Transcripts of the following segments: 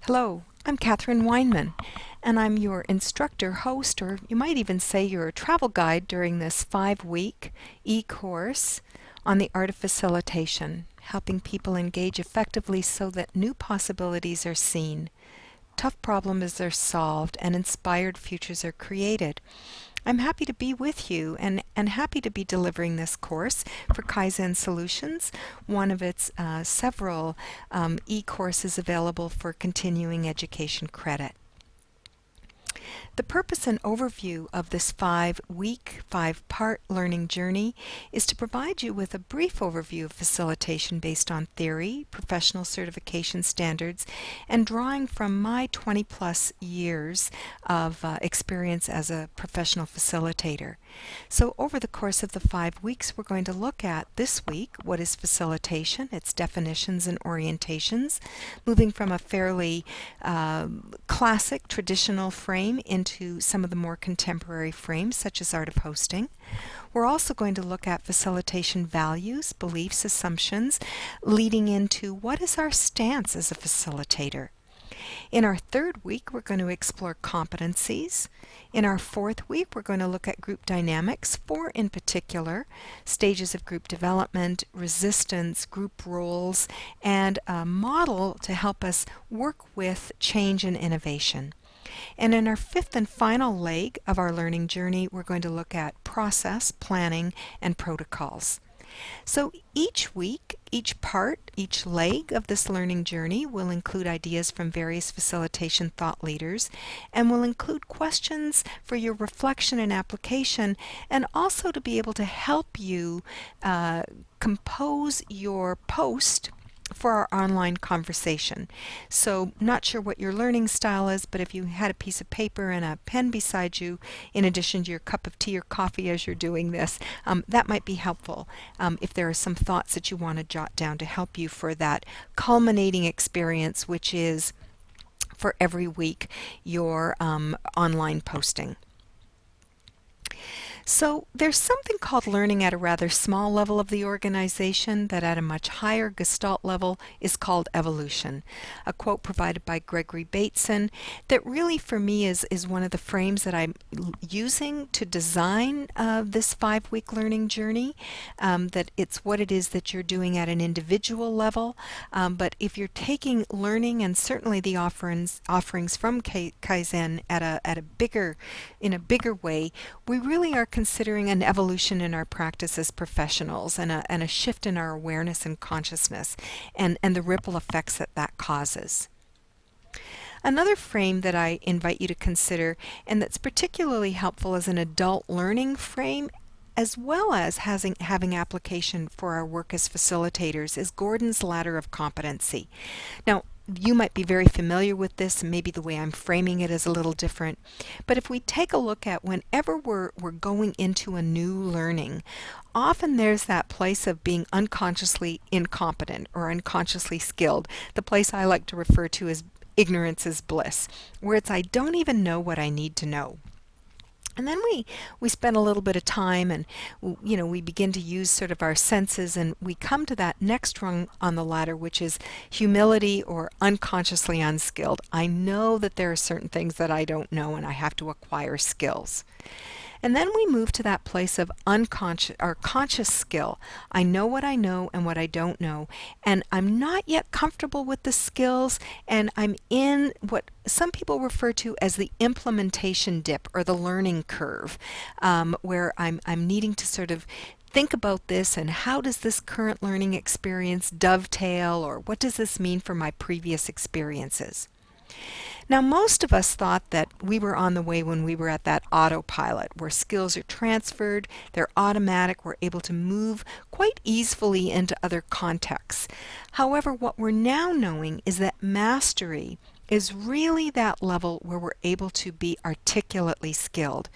Hello, I'm Catherine Weinman, and I'm your instructor, host, or you might even say your travel guide during this 5-week e-course on the art of facilitation, helping people engage effectively so that new possibilities are seen, tough problems are solved, and inspired futures are created. I'm happy to be with you and happy to be delivering this course for Kaizen Solutions, one of its several e-courses available for continuing education credit. The purpose and overview of this 5-week, 5-part learning journey is to provide you with a brief overview of facilitation based on theory, professional certification standards, and drawing from my 20-plus years of experience as a professional facilitator. So over the course of the 5 weeks, we're going to look at this week what is facilitation, its definitions and orientations, moving from a fairly classic traditional frame into some of the more contemporary frames such as Art of Hosting. We're also going to look at facilitation values, beliefs, assumptions, leading into what is our stance as a facilitator. In our 3rd week, we're going to explore competencies. In our 4th week, we're going to look at group dynamics, 4 in particular, stages of group development, resistance, group roles, and a model to help us work with change and innovation. And in our 5th and final leg of our learning journey, we're going to look at process, planning, and protocols. So each week, each part, each leg of this learning journey will include ideas from various facilitation thought leaders and will include questions for your reflection and application, and also to be able to help you compose your post for our online conversation. So not sure what your learning style is, but if you had a piece of paper and a pen beside you in addition to your cup of tea or coffee as you're doing this, that might be helpful if there are some thoughts that you want to jot down to help you for that culminating experience, which is for every week your online posting. So there's something called learning at a rather small level of the organization that at a much higher gestalt level is called evolution. A quote provided by Gregory Bateson that really for me is one of the frames that I'm using to design this 5-week learning journey, that it's what it is that you're doing at an individual level, but if you're taking learning and certainly the offerings from Kaizen in a bigger way, we really are considering an evolution in our practice as professionals and a shift in our awareness and consciousness and the ripple effects that causes. Another frame that I invite you to consider and that's particularly helpful as an adult learning frame as well as having application for our work as facilitators is Gordon's ladder of competency. Now, you might be very familiar with this, and maybe the way I'm framing it is a little different. But if we take a look at whenever we're going into a new learning, often there's that place of being unconsciously incompetent or unconsciously skilled, the place I like to refer to as ignorance is bliss, where it's I don't even know what I need to know. And then we spend a little bit of time and we begin to use sort of our senses, and we come to that next rung on the ladder, which is humility or unconsciously unskilled. I know that there are certain things that I don't know and I have to acquire skills. And then we move to that place of unconscious or conscious skill. I know what I know and what I don't know, and I'm not yet comfortable with the skills, and I'm in what some people refer to as the implementation dip or the learning curve, where I'm needing to sort of think about this and how does this current learning experience dovetail, or what does this mean for my previous experiences? Now, most of us thought that we were on the way when we were at that autopilot, where skills are transferred, they're automatic, we're able to move quite easily into other contexts. However, what we're now knowing is that mastery is really that level where we're able to be articulately skilled,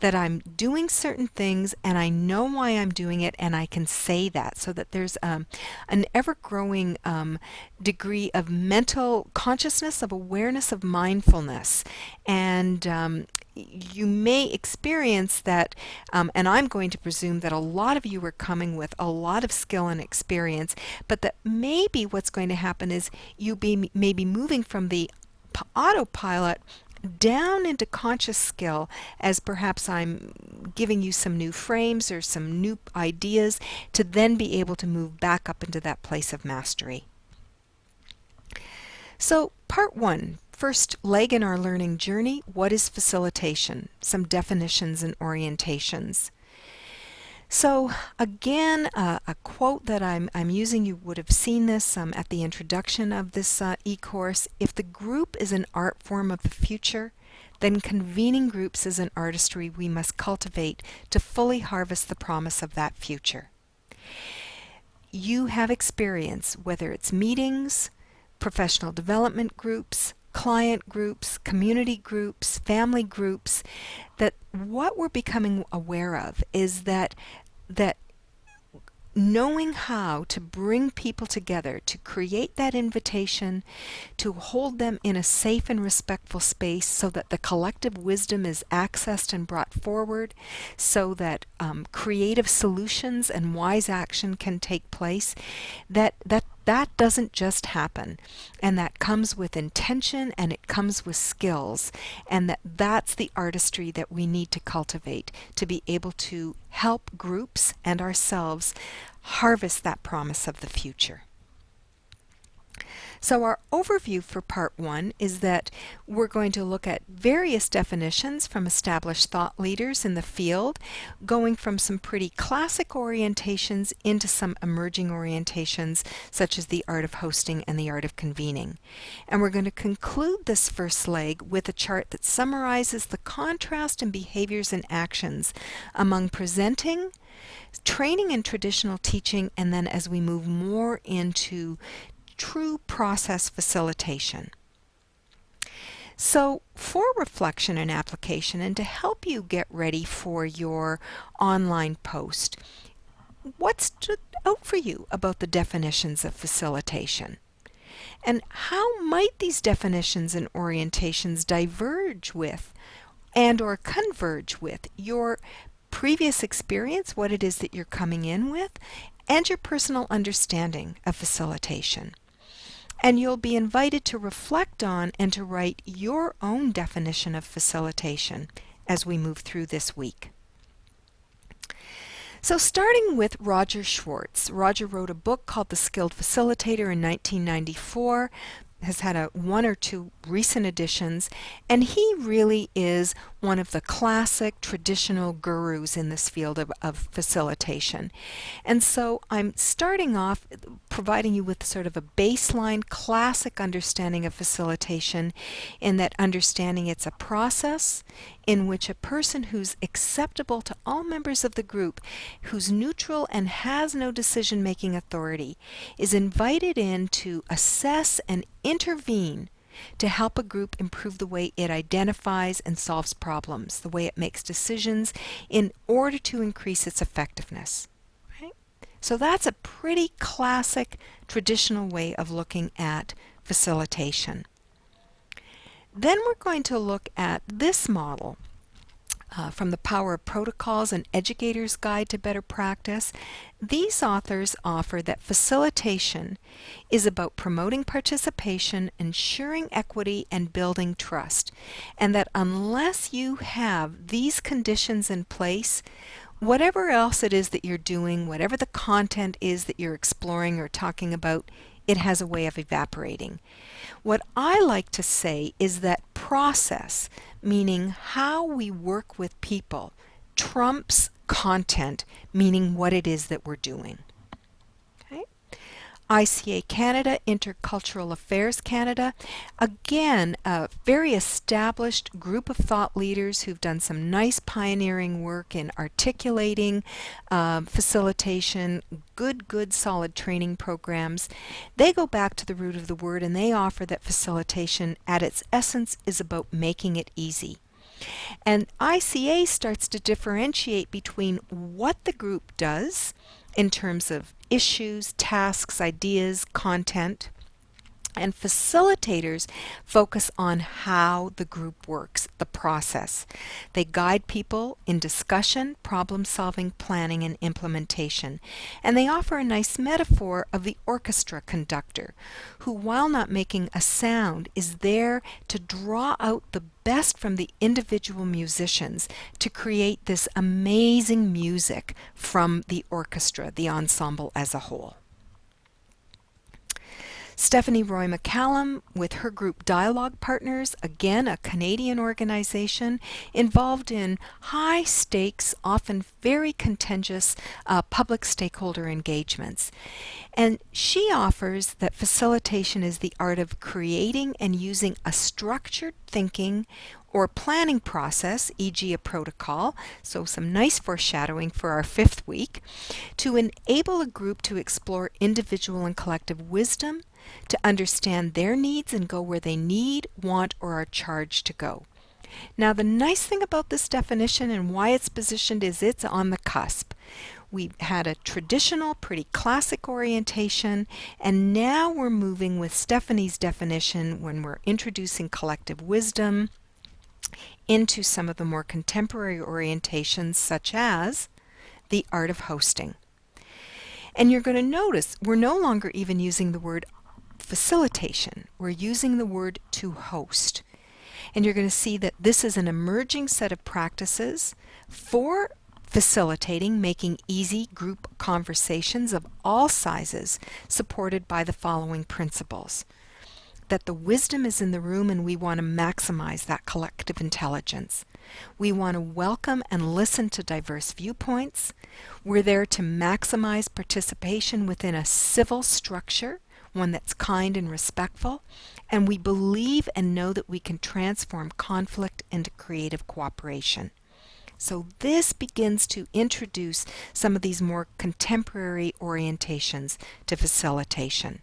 that I'm doing certain things and I know why I'm doing it and I can say that, so that there's an ever-growing degree of mental consciousness, of awareness, of mindfulness. And you may experience that, and I'm going to presume that a lot of you are coming with a lot of skill and experience, but that maybe what's going to happen is you may be moving from the autopilot down into conscious skill as perhaps I'm giving you some new frames or some new ideas to then be able to move back up into that place of mastery. So part one, first leg in our learning journey, what is facilitation? Some definitions and orientations. So again, a quote that I'm using, you would have seen this at the introduction of this e-course. If the group is an art form of the future, then convening groups is an artistry we must cultivate to fully harvest the promise of that future. You have experience, whether it's meetings, professional development groups, client groups, community groups, family groups, that what we're becoming aware of is that knowing how to bring people together, to create that invitation, to hold them in a safe and respectful space so that the collective wisdom is accessed and brought forward, so that creative solutions and wise action can take place, that doesn't just happen, and that comes with intention and it comes with skills, and that's the artistry that we need to cultivate to be able to help groups and ourselves harvest that promise of the future. So our overview for part one is that we're going to look at various definitions from established thought leaders in the field, going from some pretty classic orientations into some emerging orientations such as the art of hosting and the art of convening. And we're going to conclude this first leg with a chart that summarizes the contrast in behaviors and actions among presenting, training and traditional teaching, and then as we move more into true process facilitation. So for reflection and application, and to help you get ready for your online post, what stood out for you about the definitions of facilitation? And how might these definitions and orientations diverge with and or converge with your previous experience, what it is that you're coming in with, and your personal understanding of facilitation? And you'll be invited to reflect on and to write your own definition of facilitation as we move through this week. So starting with Roger Schwartz. Roger wrote a book called The Skilled Facilitator in 1994, has had one or two recent editions, and he really is one of the classic traditional gurus in this field of facilitation. And so I'm starting off providing you with sort of a baseline classic understanding of facilitation, in that understanding it's a process in which a person who's acceptable to all members of the group, who's neutral and has no decision-making authority, is invited in to assess and intervene to help a group improve the way it identifies and solves problems, the way it makes decisions in order to increase its effectiveness. Right? So that's a pretty classic traditional way of looking at facilitation. Then we're going to look at this model from The Power of Protocols, an Educator's Guide to Better Practice. These authors offer that facilitation is about promoting participation, ensuring equity, and building trust, and that unless you have these conditions in place, whatever else it is that you're doing, whatever the content is that you're exploring or talking about, it has a way of evaporating. What I like to say is that process, meaning how we work with people, trumps content, meaning what it is that we're doing. Okay? ICA Canada, Intercultural Affairs Canada, again, a very established group of thought leaders who've done some nice pioneering work in articulating facilitation, good solid training programs. They go back to the root of the word, and they offer that facilitation at its essence is about making it easy. And ICA starts to differentiate between what the group does in terms of issues, tasks, ideas, content, And facilitators focus on how the group works, the process. They guide people in discussion, problem solving, planning, and implementation. And they offer a nice metaphor of the orchestra conductor, who, while not making a sound, is there to draw out the best from the individual musicians to create this amazing music from the orchestra, the ensemble as a whole. Stephanie Roy McCallum, with her group Dialogue Partners, again a Canadian organization involved in high stakes, often very contentious public stakeholder engagements. And she offers that facilitation is the art of creating and using a structured thinking or planning process, e.g. a protocol, so some nice foreshadowing for our 5th week, to enable a group to explore individual and collective wisdom, to understand their needs and go where they need, want, or are charged to go. Now, the nice thing about this definition and why it's positioned is it's on the cusp. We had a traditional, pretty classic orientation, and now we're moving with Stephanie's definition when we're introducing collective wisdom into some of the more contemporary orientations, such as the art of hosting. And you're going to notice we're no longer even using the word facilitation. We're using the word to host. And you're going to see that this is an emerging set of practices for facilitating, making easy group conversations of all sizes, supported by the following principles. That the wisdom is in the room and we want to maximize that collective intelligence. We want to welcome and listen to diverse viewpoints. We're there to maximize participation within a civil structure, one that's kind and respectful, and we believe and know that we can transform conflict into creative cooperation. So this begins to introduce some of these more contemporary orientations to facilitation.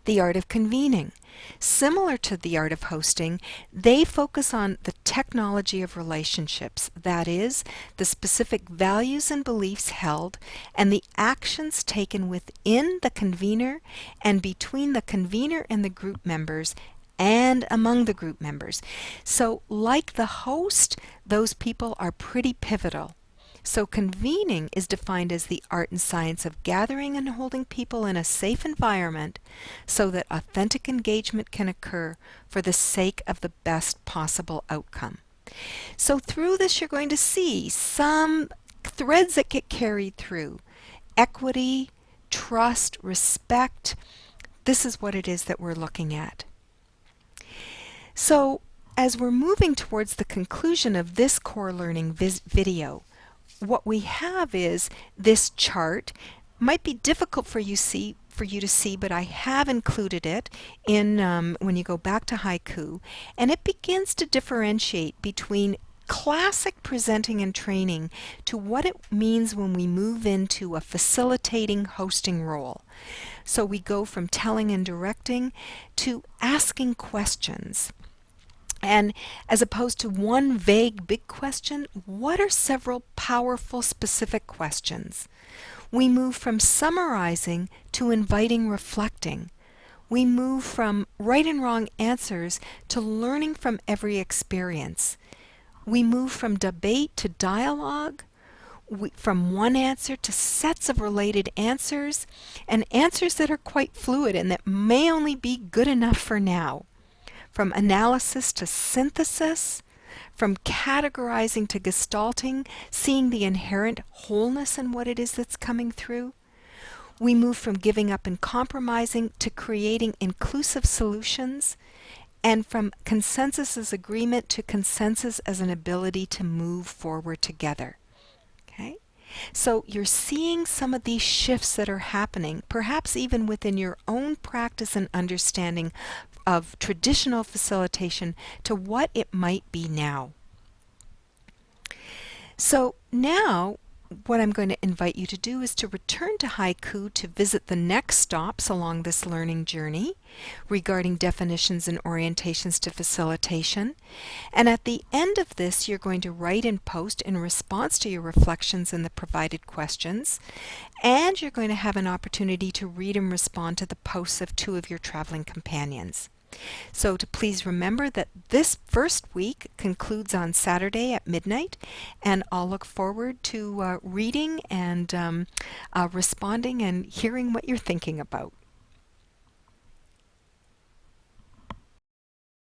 The art of convening. Similar to the art of hosting, they focus on the technology of relationships, that is, the specific values and beliefs held and the actions taken within the convener and between the convener and the group members and among the group members. So like the host, those people are pretty pivotal. So convening is defined as the art and science of gathering and holding people in a safe environment so that authentic engagement can occur for the sake of the best possible outcome. So through this you're going to see some threads that get carried through. Equity, trust, respect. This is what it is that we're looking at. So as we're moving towards the conclusion of this core learning video, what we have is this chart. Might be difficult for you to see, but I have included it in when you go back to haiku, and it begins to differentiate between classic presenting and training to what it means when we move into a facilitating hosting role. So we go from telling and directing to asking questions. And as opposed to one vague big question, what are several powerful specific questions? We move from summarizing to inviting reflecting. We move from right and wrong answers to learning from every experience. We move from debate to dialogue, from one answer to sets of related answers, and answers that are quite fluid and that may only be good enough for now. From analysis to synthesis, from categorizing to gestalting, seeing the inherent wholeness in what it is that's coming through. We move from giving up and compromising to creating inclusive solutions, and from consensus as agreement to consensus as an ability to move forward together. Okay? So you're seeing some of these shifts that are happening, perhaps even within your own practice and understanding of traditional facilitation to what it might be now. So now what I'm going to invite you to do is to return to haiku to visit the next stops along this learning journey regarding definitions and orientations to facilitation. And at the end of this, you're going to write and post in response to your reflections and the provided questions. And you're going to have an opportunity to read and respond to the posts of two of your traveling companions. So to please remember that this first week concludes on Saturday at midnight, and I'll look forward to reading and responding and hearing what you're thinking about.